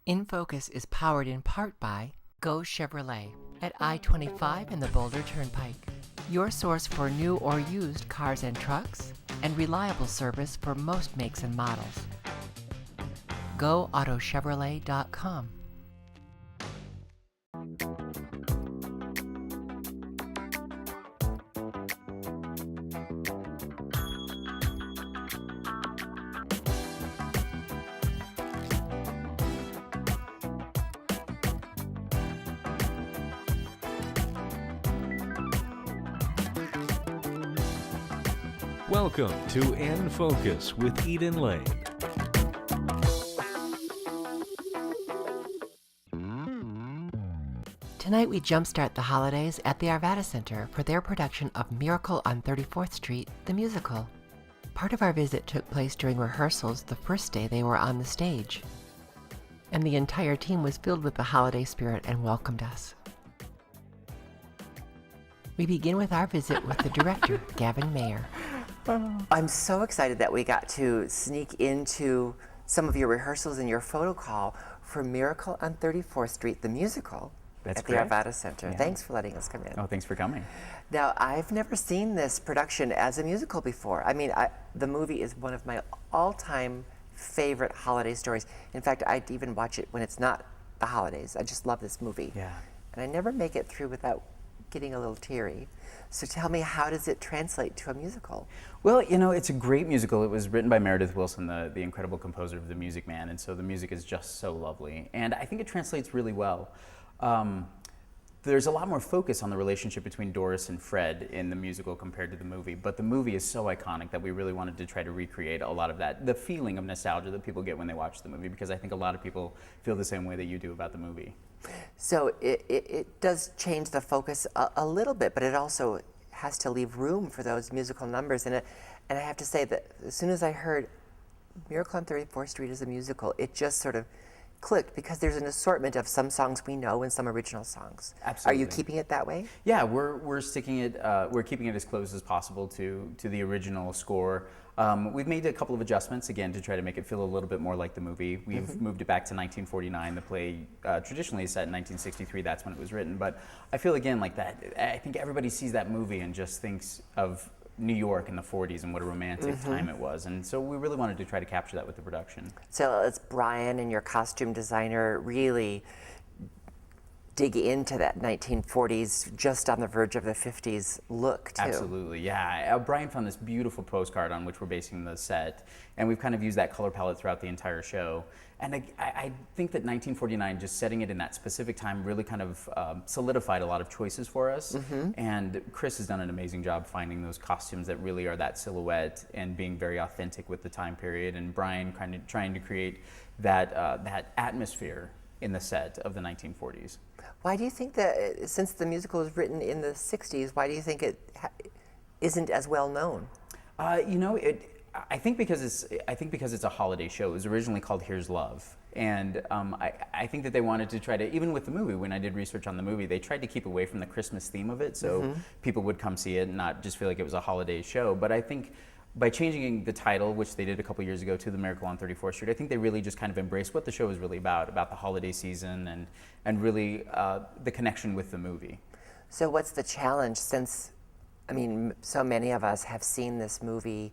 In Focus is powered in part by Go Chevrolet at I-25 and the Boulder Turnpike. Your source for new or used cars and trucks, and reliable service for most makes and models. GoAutoChevrolet.com. Welcome to In Focus with Eden Lane. Tonight we jumpstart the holidays at the Arvada Center for their production of Miracle on 34th Street, the musical. Part of our visit took place during rehearsals the first day they were on the stage, and the entire team was filled with the holiday spirit and welcomed us. We begin with our visit with the director, Gavin Mayor. I'm so excited that we got to sneak into some of your rehearsals and your photo call for Miracle on 34th Street, the musical. That's at correct. the Arvada Center. Yeah. Thanks for letting us come in. Oh, thanks for coming. Now, I've never seen this production as a musical before. I mean, the movie is one of my all-time favorite holiday stories. In fact, I'd even watch it when it's not the holidays. I just love this movie. Yeah. And I never make it through without getting a little teary. So tell me, how does it translate to a musical? Well, you know, it's a great musical. It was written by Meredith Willson, the incredible composer of The Music Man, and so the music is just so lovely. And I think it translates really well. There's a lot more focus on the relationship between Doris and Fred in the musical compared to the movie, but the movie is so iconic that we really wanted to try to recreate a lot of that, the feeling of nostalgia that people get when they watch the movie, because I think a lot of people feel the same way that you do about the movie. So it does change the focus a little bit, but it also has to leave room for those musical numbers. And I have to say that as soon as I heard Miracle on 34th Street as a musical, it just sort of clicked, because there's an assortment of some songs we know and some original songs. Absolutely. Are you keeping it that way? Yeah, we're sticking it. We're keeping it as close as possible to the original score. We've made a couple of adjustments again to try to make it feel a little bit more like the movie. We've moved it back to 1949. The play traditionally is set in 1963. That's when it was written. But I feel again like that. I think everybody sees that movie and just thinks of New York in the 40s and what a romantic time it was. And so we really wanted to try to capture that with the production. So it's Brian and your costume designer really dig into that 1940s, just on the verge of the 50s look, too. Absolutely, yeah. Brian found this beautiful postcard on which we're basing the set, and we've kind of used that color palette throughout the entire show. And I think that 1949, just setting it in that specific time, really kind of solidified a lot of choices for us. And Chris has done an amazing job finding those costumes that really are that silhouette and being very authentic with the time period. And Brian kind of trying to create that atmosphere in the set of the 1940s. Why do you think that, since the musical was written in the 60s, why do you think it isn't as well known? You know, I think because it's a holiday show. It was originally called Here's Love, and I think that they wanted to try to, even with the movie, when I did research on the movie, they tried to keep away from the Christmas theme of it, so people would come see it and not just feel like it was a holiday show. But I think by changing the title, which they did a couple years ago, to The Miracle on 34th Street, I think they really just kind of embraced what the show is really about the holiday season and really the connection with the movie. So what's the challenge, since, I mean, so many of us have seen this movie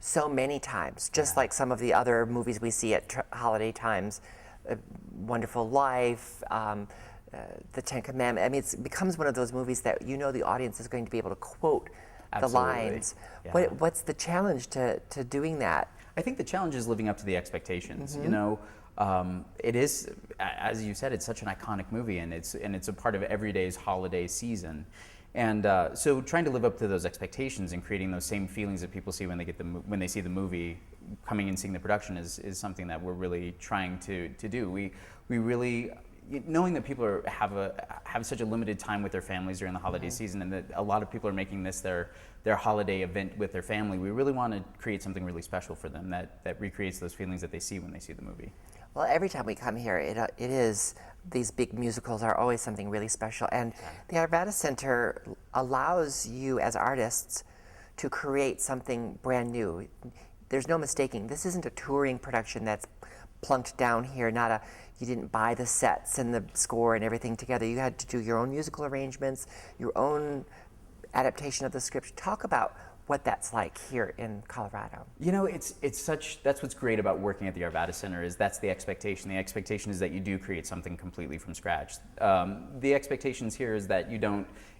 so many times, just like some of the other movies we see at holiday times, Wonderful Life, The Ten Commandments. I mean, it becomes one of those movies that you know the audience is going to be able to quote the lines. Yeah. What's the challenge to doing that? I think the challenge is living up to the expectations. You know, it is, as you said, it's such an iconic movie, and it's a part of every day's holiday season. And so trying to live up to those expectations and creating those same feelings that people see when they see the movie, coming and seeing the production is something that we're really trying to do. We really, knowing that people have such a limited time with their families during the holiday season, and that a lot of people are making this their holiday event with their family, we really want to create something really special for them that recreates those feelings that they see when they see the movie. Well, every time we come here, it is, these big musicals are always something really special. And the Arvada Center allows you as artists to create something brand new. There's no mistaking, this isn't a touring production that's plunked down here, you didn't buy the sets and the score and everything together. You had to do your own musical arrangements, your own adaptation of the script. Talk about what that's like here in Colorado. You know, that's what's great about working at the Arvada Center is that's the expectation. The expectation is that you do create something completely from scratch. The expectations here is that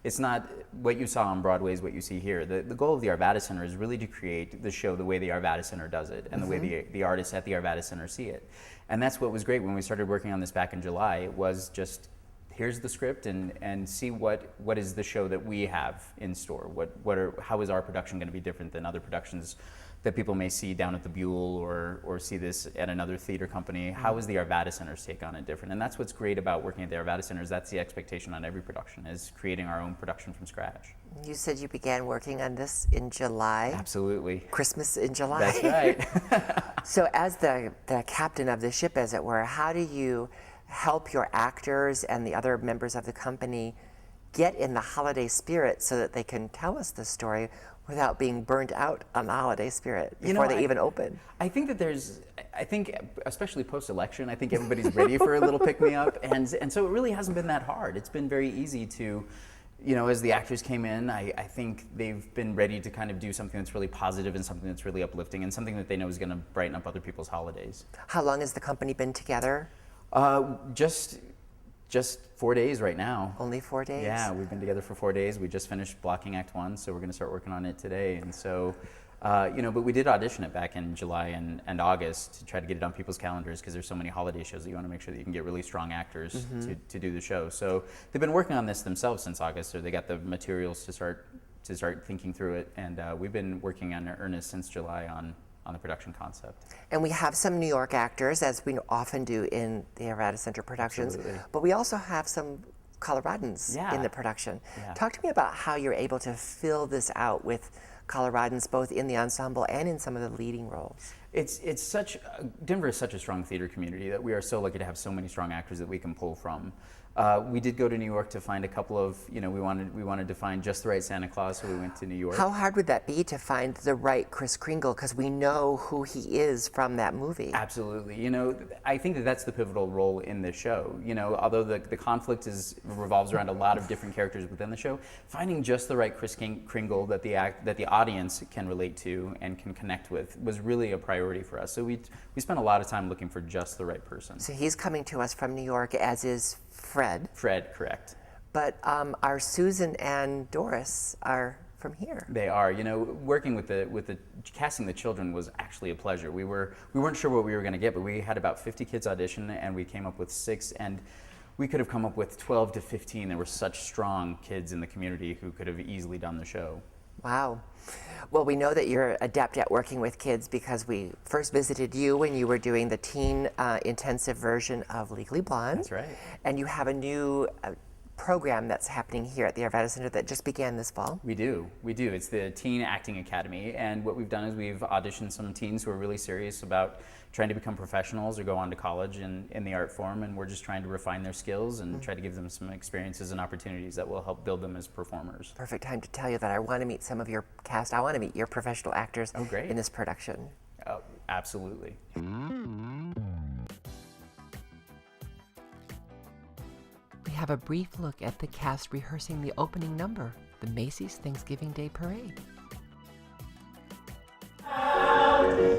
it's not what you saw on Broadway is what you see here. The goal of the Arvada Center is really to create the show the way the Arvada Center does it and the way the artists at the Arvada Center see it. And that's what was great when we started working on this back in July. It was just, here's the script and see what is the show that we have in store. How is our production going to be different than other productions that people may see down at the Buell or see this at another theater company? How is the Arvada Center's take on it different? And that's what's great about working at the Arvada Center is that's the expectation on every production, is creating our own production from scratch. You said you began working on this in July. Absolutely. Christmas in July. That's right. So as the captain of the ship, as it were, how do you help your actors and the other members of the company get in the holiday spirit so that they can tell us the story without being burnt out on the holiday spirit before they even open? I think especially post-election, I think everybody's ready for a little pick-me-up, and so it really hasn't been that hard. It's been very easy to, as the actors came in, I think they've been ready to kind of do something that's really positive and something that's really uplifting and something that they know is going to brighten up other people's holidays. How long has the company been together? Just 4 days right now. Only 4 days? Yeah, we've been together for 4 days. We just finished blocking Act 1, so we're going to start working on it today. And so, but we did audition it back in July and August to try to get it on people's calendars because there's so many holiday shows that you want to make sure that you can get really strong actors to do the show. So they've been working on this themselves since August, so they got the materials to start thinking through it. And we've been working on earnest since July on the production concept. And we have some New York actors, as we often do in the Arvada Center productions, Absolutely. but we also have some Coloradans in the production. Yeah. Talk to me about how you're able to fill this out with Coloradans, both in the ensemble and in some of the leading roles. Denver is such a strong theater community that we are so lucky to have so many strong actors that we can pull from. We did go to New York to find a couple of, we wanted to find just the right Santa Claus, so we went to New York. How hard would that be to find the right Kris Kringle? Because we know who he is from that movie. Absolutely. I think that's the pivotal role in this show. Although the conflict revolves around a lot of different characters within the show, finding just the right Kris Kringle that the audience can relate to and can connect with was really a priority for us. So we spent a lot of time looking for just the right person. So he's coming to us from New York, as is Fred. Fred, correct. But our Susan and Doris are from here. They are. Working with the casting the children was actually a pleasure. We weren't sure what we were going to get, but we had about 50 kids audition, and we came up with 6, and we could have come up with 12 to 15. There were such strong kids in the community who could have easily done the show. Wow. Well, we know that you're adept at working with kids because we first visited you when you were doing the teen intensive version of Legally Blonde. That's right. And you have a new program that's happening here at the Arvada Center that just began this fall. We do. It's the Teen Acting Academy, and what we've done is we've auditioned some teens who are really serious about trying to become professionals or go on to college in the art form, and we're just trying to refine their skills and try to give them some experiences and opportunities that will help build them as performers. Perfect time to tell you that I want to meet some of your cast. I want to meet your professional actors great. in this production. Oh, absolutely. We have a brief look at the cast rehearsing the opening number, the Macy's Thanksgiving Day Parade.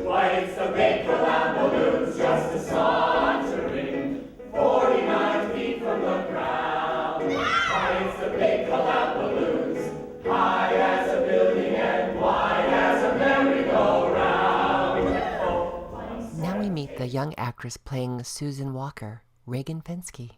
Why, it's the big Colombo balloons, just a sauntering 49 feet from the ground. Why, it's the big Colombo balloons, high as a building and wide as a merry-go-round. Now we meet the young actress playing Susan Walker, Reagan Fensky.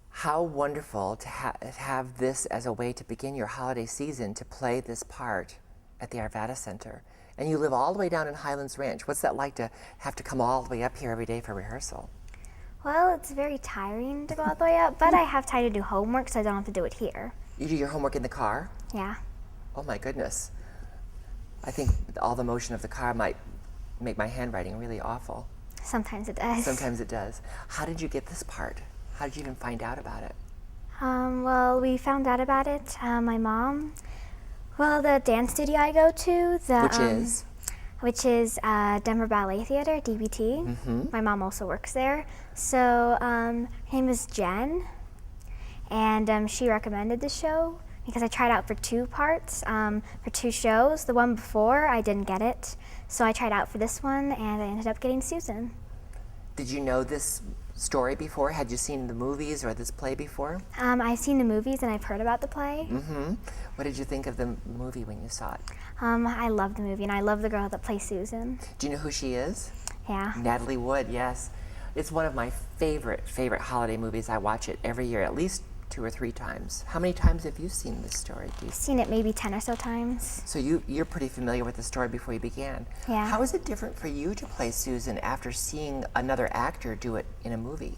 How wonderful to have this as a way to begin your holiday season, to play this part at the Arvada Center. And you live all the way down in Highlands Ranch. What's that like to have to come all the way up here every day for rehearsal? Well, it's very tiring to go all the way up, but I have time to do homework, so I don't have to do it here. You do your homework in the car? Yeah. Oh my goodness. I think all the motion of the car might make my handwriting really awful. Sometimes it does. Sometimes it does. How did you get this part? How did you even find out about it? Well, we found out about it, my mom. Well, the dance studio I go to, Which is? which is Denver Ballet Theater, DBT. My mom also works there. So her name is Jen, and she recommended the show because I tried out for 2 parts, for 2 shows. The one before, I didn't get it, so I tried out for this one, and I ended up getting Susan. Did you know this story before? Had you seen the movies or this play before? I've seen the movies and I've heard about the play. What did you think of the movie when you saw it? I love the movie, and I love the girl that plays Susan. Do you know who she is? Yeah. Natalie Wood, yes. It's one of my favorite holiday movies. I watch it every year, at least 2 or 3 times. How many times have you seen this story? I've seen it maybe 10 or so times. So you're pretty familiar with the story before you began. Yeah. How is it different for you to play Susan after seeing another actor do it in a movie?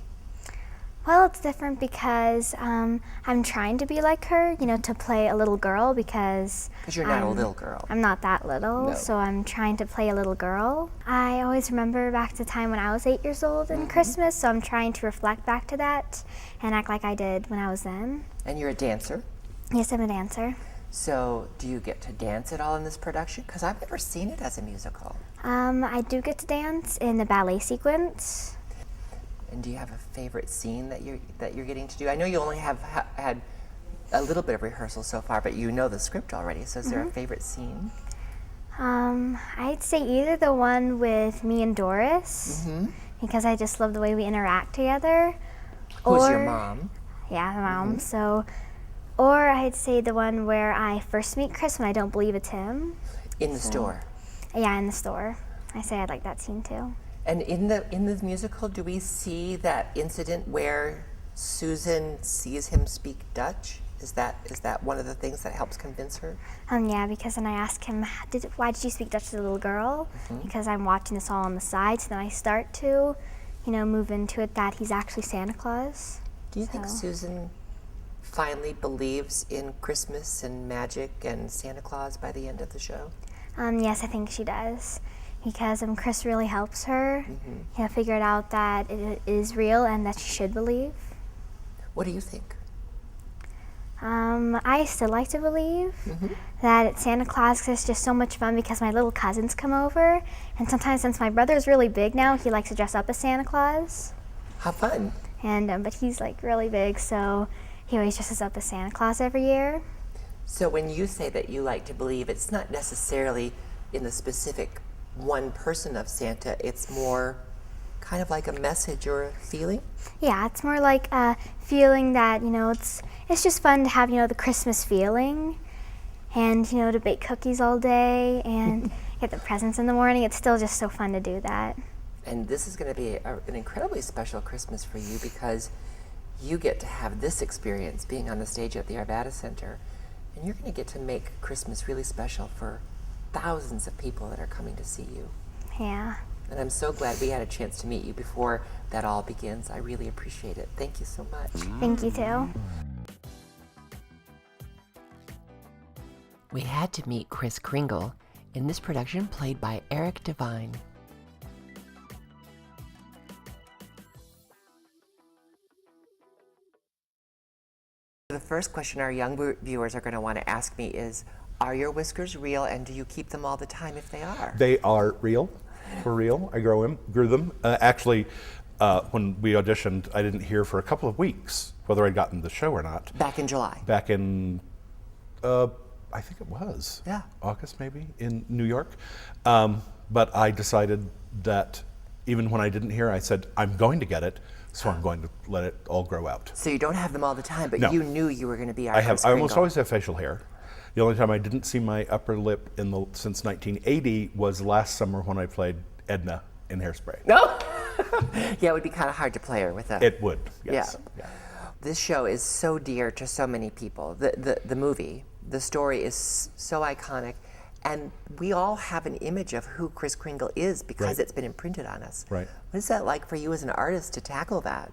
Well, it's different because I'm trying to be like her, to play a little girl because You're not a little girl. I'm not that little, No. so I'm trying to play a little girl. I always remember back to the time when I was 8 years old in Christmas, so I'm trying to reflect back to that and act like I did when I was then. And you're a dancer. Yes, I'm a dancer. So do you get to dance at all in this production? Because I've never seen it as a musical. I do get to dance in the ballet sequence. And do you have a favorite scene that you're getting to do? I know you only have had a little bit of rehearsal so far, but you know the script already. So is there a favorite scene? I'd say either the one with me and Doris, because I just love the way we interact together. Who's your mom? Yeah, my mom. So, or I'd say the one where I first meet Chris when I don't believe it's him. In the store. Yeah, in the store. I say I'd like that scene too. And in the musical, do we see that incident where Susan sees him speak Dutch? Is that one of the things that helps convince her? Yeah, because then I ask him, why did you speak Dutch to the little girl? Because I'm watching this all on the side, so then I start to, move into it that he's actually Santa Claus. Do you think Susan finally believes in Christmas and magic and Santa Claus by the end of the show? Yes, I think she does. Because Chris really helps her figure it out that it is real and that she should believe. What do you think? I still like to believe that it's Santa Claus because it's just so much fun because my little cousins come over, and sometimes since my brother's really big now, he likes to dress up as Santa Claus. How fun. And but he's like really big, so he always dresses up as Santa Claus every year. So when you say that you like to believe, it's not necessarily in the specific one person of Santa, it's more kind of like a message or a feeling? Yeah, it's more like a feeling that, it's just fun to have, the Christmas feeling and, to bake cookies all day and get the presents in the morning. It's still just so fun to do that. And this is going to be an incredibly special Christmas for you because you get to have this experience being on the stage at the Arvada Center, and you're going to get to make Christmas really special for thousands of people that are coming to see you. Yeah. And I'm so glad we had a chance to meet you before that all begins. I really appreciate it. Thank you so much. Thank you too. We had to meet Kris Kringle in this production played by Eric Devine. The first question our young viewers are going to want to ask me is, are your whiskers real, and do you keep them all the time if they are? They are real, for real. I grew them. Actually, when we auditioned, I didn't hear for a couple of weeks whether I'd gotten the show or not. Back in July. Back in, I think it was August maybe, in New York. But I decided that even when I didn't hear, I said, I'm going to get it, so I'm going to let it all grow out. So you don't have them all the time, but No. you knew you were going to be our I Kris almost Kringle. always have facial hair. The only time I didn't see my upper lip since 1980 was last summer when I played Edna in Hairspray. No? Yeah, it would be kind of hard to play her with a... It would, yes. Yeah. This show is so dear to so many people. The movie, the story is so iconic, and we all have an image of who Kris Kringle is because Right. it's been imprinted on us. Right. What is that like for you as an artist to tackle that?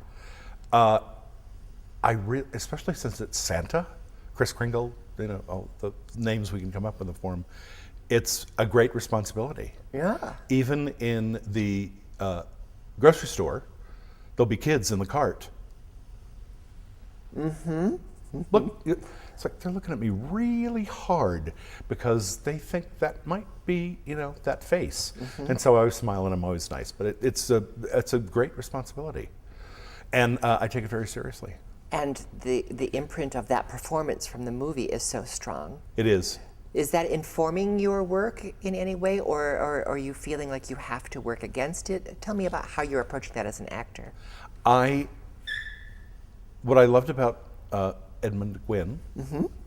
Especially since it's Santa, Kris Kringle, all the names we can come up with for him, it's a great responsibility. Yeah. Even in the grocery store, there'll be kids in the cart. Look, it's like they're looking at me really hard because they think that might be, that face. And so I was smiling. I'm always nice, but it's a great responsibility, and I take it very seriously. And the imprint of that performance from the movie is so strong. It is. Is that informing your work in any way, or are you feeling like you have to work against it? Tell me about how you're approaching that as an actor. What I loved about Edmund Gwynn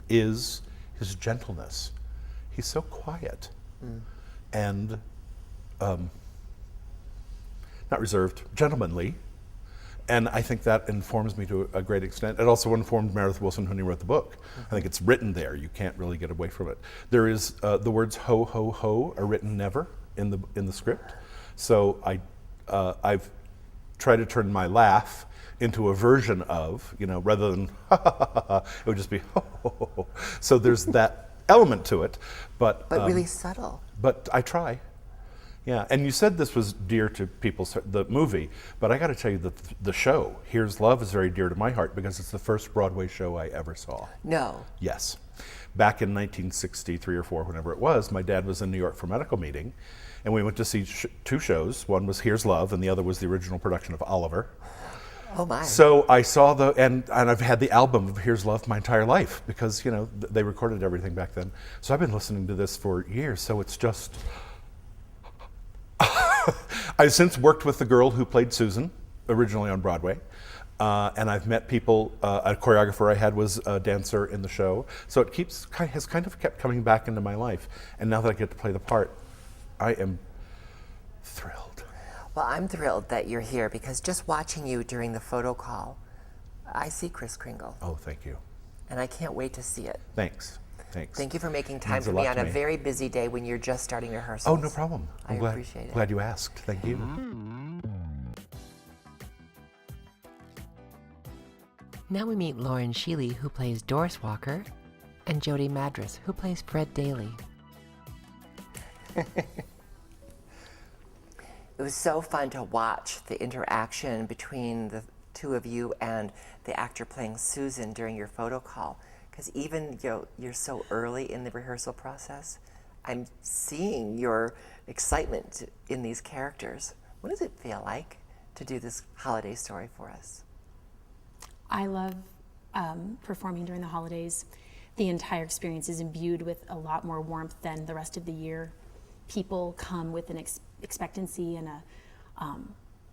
is his gentleness. He's so quiet and not reserved, gentlemanly. And I think that informs me to a great extent. It also informed Meredith Willson when he wrote the book. I think it's written there. You can't really get away from it. There is the words "ho ho ho" are written never in the script. So I've tried to turn my laugh into a version of, rather than ha ha ha ha, it would just be ho ho ho ho. So there's that element to it, but really subtle. But I try. Yeah, and you said this was dear to people, the movie, but I got to tell you that the show, Here's Love, is very dear to my heart because it's the first Broadway show I ever saw. No. Yes. Back in 1963 or 4, whenever it was, my dad was in New York for a medical meeting, and we went to see two shows. One was Here's Love, and the other was the original production of Oliver. Oh my. So I saw and I've had the album of Here's Love my entire life because, they recorded everything back then. So I've been listening to this for years, so it's just... I've since worked with the girl who played Susan, originally on Broadway, and I've met people. A choreographer I had was a dancer in the show, so it has kind of kept coming back into my life. And now that I get to play the part, I am thrilled. Well, I'm thrilled that you're here because just watching you during the photo call, I see Kris Kringle. Oh, thank you. And I can't wait to see it. Thanks. Thank you for making time Means for a me lot on to a me. very busy day when you're just starting rehearsals. Oh, no problem. I appreciate it. Glad you asked. Thank you. Now we meet Lauren Schiele, who plays Doris Walker, and Jody Madras, who plays Fred Daly. It was so fun to watch the interaction between the two of you and the actor playing Susan during your photo call. Because even you're so early in the rehearsal process, I'm seeing your excitement in these characters. What does it feel like to do this holiday story for us? I love performing during the holidays. The entire experience is imbued with a lot more warmth than the rest of the year. People come with an expectancy and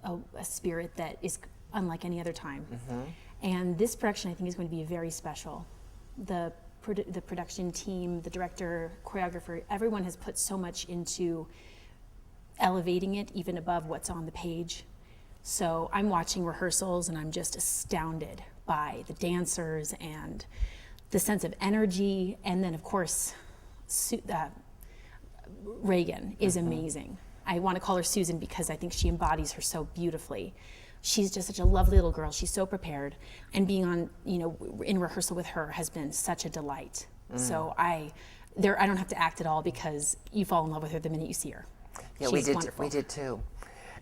a spirit that is unlike any other time. And this production, I think, is going to be very special. The production team, the director, choreographer, everyone has put so much into elevating it even above what's on the page. So I'm watching rehearsals and I'm just astounded by the dancers and the sense of energy. And then, of course, Reagan is amazing. I want to call her Susan because I think she embodies her so beautifully. She's just such a lovely little girl. She's so prepared, and being on, in rehearsal with her has been such a delight. So I don't have to act at all because you fall in love with her the minute you see her. Yeah, She's wonderful. we did too.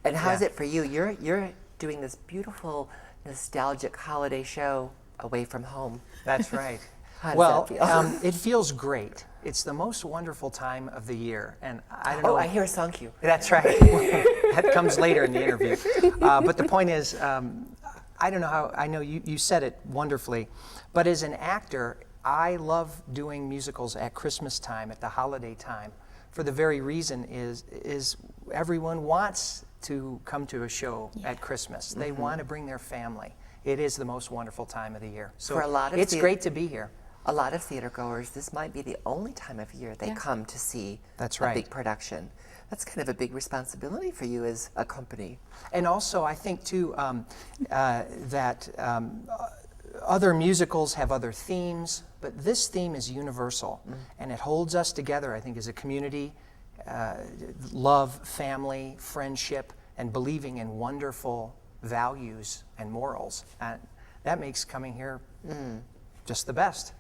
And how is it for you? You're doing this beautiful, nostalgic holiday show away from home. That's right. How does Well, that feel? it feels great. It's the most wonderful time of the year, and I don't know. Oh, I hear thank you. That's right. That comes later in the interview. But the point is, I don't know how. I know you said it wonderfully, but as an actor, I love doing musicals at Christmas time, at the holiday time, for the very reason is everyone wants to come to a show at Christmas. They want to bring their family. It is the most wonderful time of the year. So For a lot of it's great to be here. A lot of theater goers, this might be the only time of year they come to see That's a right. big production. That's kind of a big responsibility for you as a company. And also, I think too that other musicals have other themes, but this theme is universal, and it holds us together. I think as a community, love, family, friendship, and believing in wonderful values and morals. And that makes coming here just the best.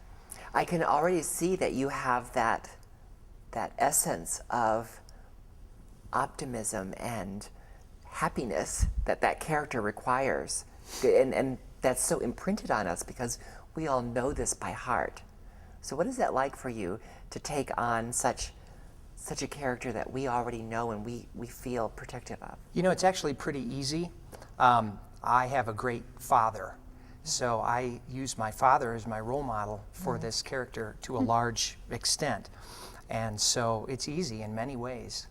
I can already see that you have that essence of optimism and happiness that character requires, and that's so imprinted on us because we all know this by heart. So what is that like for you to take on such a character that we already know and we feel protective of? You know, it's actually pretty easy. I have a great father, so I use my father as my role model for this character to a large extent. And so it's easy in many ways.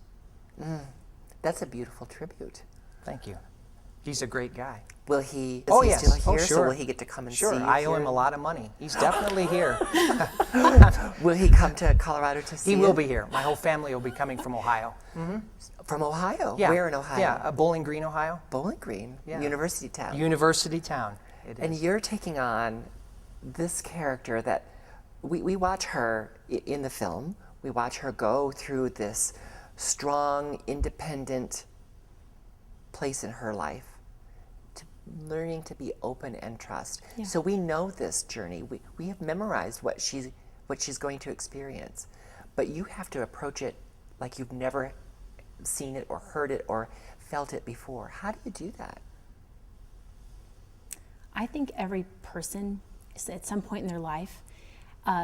That's a beautiful tribute. Thank you. He's a great guy. Will he? Oh, Is yes. he still here? Oh, So sure. will he get to come and Sure, see you I owe here? him a lot of money. He's definitely here. Will he come to Colorado to see He you? will be here. My whole family will be coming from Ohio. From Ohio? Yeah. Where in Ohio? Yeah, Bowling Green, Ohio. Bowling Green, Yeah. University Town. University town. It And is. you're taking on this character that we watch her in the film. We watch her go through this strong, independent place in her life, to learning to be open and trust. Yeah. So we know this journey. We have memorized what she's going to experience, but you have to approach it like you've never seen it or heard it or felt it before. How do you do that? I think every person at some point in their life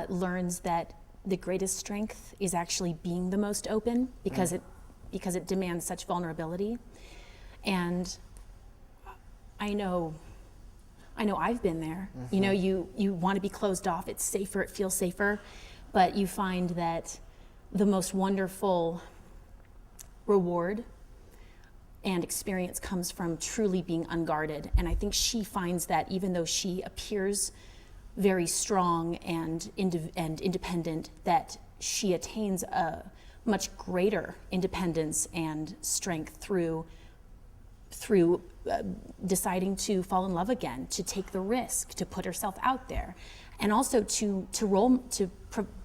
learns that the greatest strength is actually being the most open because it demands such vulnerability. And I know I've been there. You know, you want to be closed off. It's safer. It feels safer, but you find that the most wonderful reward and experience comes from truly being unguarded. And I think she finds that even though she appears very strong and independent, that she attains a much greater independence and strength through deciding to fall in love again, to take the risk, to put herself out there, and also to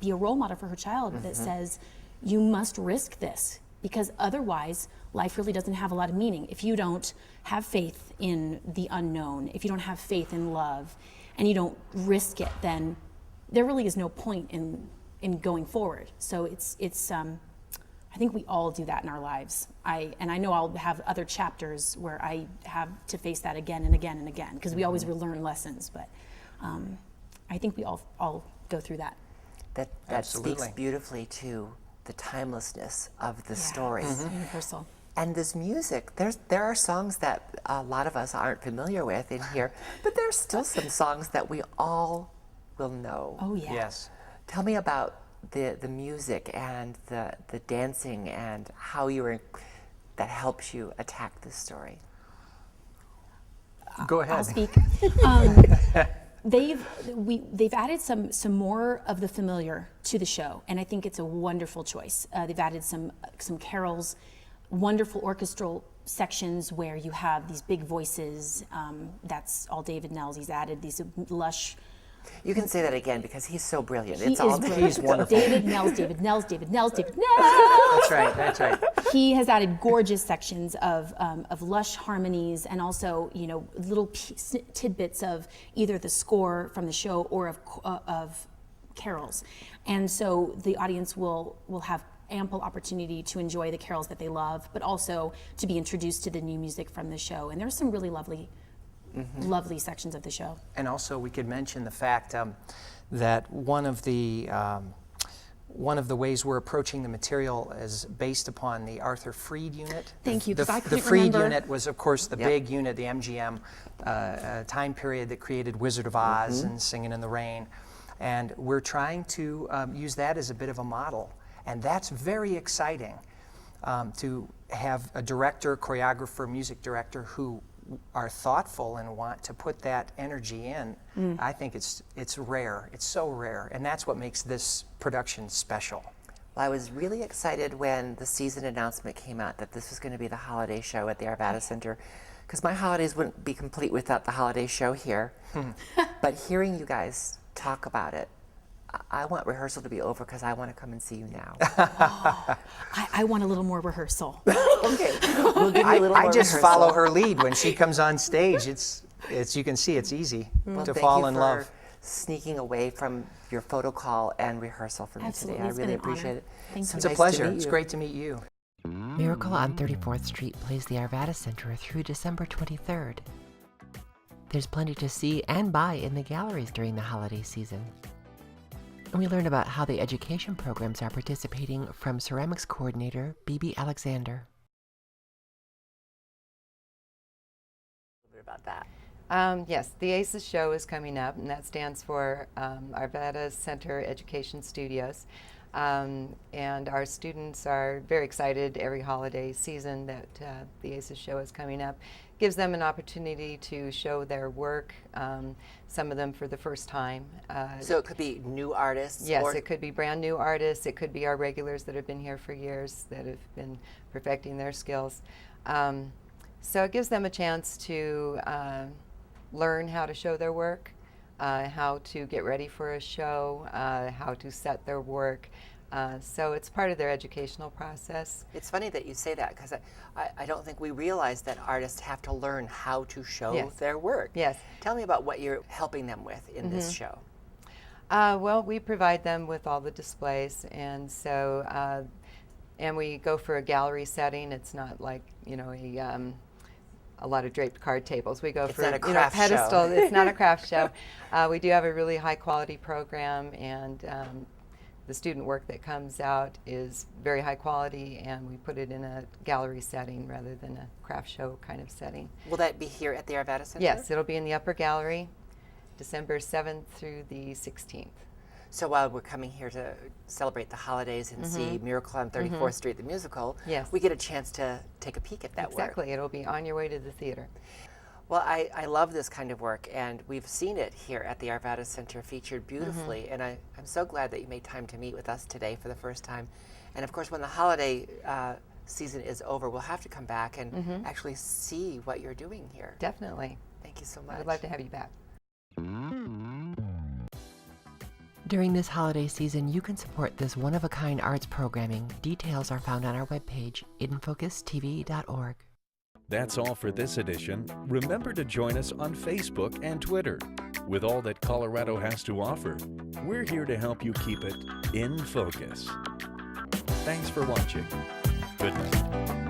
be a role model for her child that says, you must risk this, because otherwise life really doesn't have a lot of meaning. If you don't have faith in the unknown, if you don't have faith in love, and you don't risk it, then there really is no point in going forward. So it's I think we all do that in our lives. I know I'll have other chapters where I have to face that again and again and again, because we always learn lessons, but I think we all go through that. That Absolutely. speaks beautifully to the timelessness of the story. It's universal. And this music, there are songs that a lot of us aren't familiar with in here, but there's still some songs that we all will know. Oh yeah. Yes. Tell me about the music and the dancing and how that helps you attack this story. Go ahead. I'll speak. They've added some more of the familiar to the show, and I think it's a wonderful choice. They've added some carols, wonderful orchestral sections where you have these big voices. That's all David Nels. He's added these lush. You can say that again because he's so brilliant. He It's all is brilliant. He's wonderful. David Nels, David Nels, David Nels, David Nels. That's right. That's right. He has added gorgeous sections of lush harmonies, and also little tidbits of either the score from the show or of carols, and so the audience will have ample opportunity to enjoy the carols that they love, but also to be introduced to the new music from the show. And there's some really lovely sections of the show. And also, we could mention the fact that one of the ways we're approaching the material is based upon the Arthur Freed unit. Thank you, 'cause I The couldn't Freed remember. unit was, of course, the big unit, the MGM time period that created Wizard of Oz and Singing in the Rain. And we're trying to use that as a bit of a model. And that's very exciting, to have a director, choreographer, music director who are thoughtful and want to put that energy in. I think it's rare. It's so rare, and that's what makes this production special. Well, I was really excited when the season announcement came out that this was going to be the holiday show at the Arvada Center, because my holidays wouldn't be complete without the holiday show here. But hearing you guys talk about it, I want rehearsal to be over because I want to come and see you now. I want a little more rehearsal. Okay, we'll give you a little I more just rehearsal. follow her lead when she comes on stage. It's you can see it's easy Well, to thank fall you in for love. sneaking away from your photo call and rehearsal for me Absolutely, today. I it's really been an appreciate honor. it. Thank So you. It's a nice to pleasure. meet It's you. great to meet you. Miracle on 34th Street plays the Arvada Center through December 23rd. There's plenty to see and buy in the galleries during the holiday season. And we learn about how the education programs are participating from ceramics coordinator Bibi Alexander. A little bit about that. Yes, the ACES show is coming up, and that stands for Arvada Center Education Studios. And our students are very excited every holiday season that the ACES show is coming up. Gives them an opportunity to show their work, some of them for the first time. So it could be new artists? Yes, or it could be brand new artists. It could be our regulars that have been here for years that have been perfecting their skills. So it gives them a chance to learn how to show their work, how to get ready for a show, how to set their work. So it's part of their educational process. It's funny that you say that, because I don't think we realize that artists have to learn how to show their work. Yes. Tell me about what you're helping them with in this show. Well, we provide them with all the displays, and so and we go for a gallery setting. It's not like, you know, a lot of draped card tables. We go It's for not a craft show. pedestal. It's not a craft show. We do have a really high quality program, and the student work that comes out is very high quality, and we put it in a gallery setting rather than a craft show kind of setting. Will that be here at the Arvada Center? Yes, it'll be in the upper gallery, December 7th through the 16th. So while we're coming here to celebrate the holidays and see Miracle on 34th Street, the musical, Yes. we get a chance to take a peek at that work. Exactly, it'll be on your way to the theater. Well, I love this kind of work, and we've seen it here at the Arvada Center featured beautifully, and I'm so glad that you made time to meet with us today for the first time. And of course, when the holiday season is over, we'll have to come back and actually see what you're doing here. Definitely. Thank you so much. I would love to have you back. During this holiday season, you can support this one-of-a-kind arts programming. Details are found on our webpage, infocustv.org. That's all for this edition. Remember to join us on Facebook and Twitter. With all that Colorado has to offer, we're here to help you keep it in focus. Thanks for watching. Good night.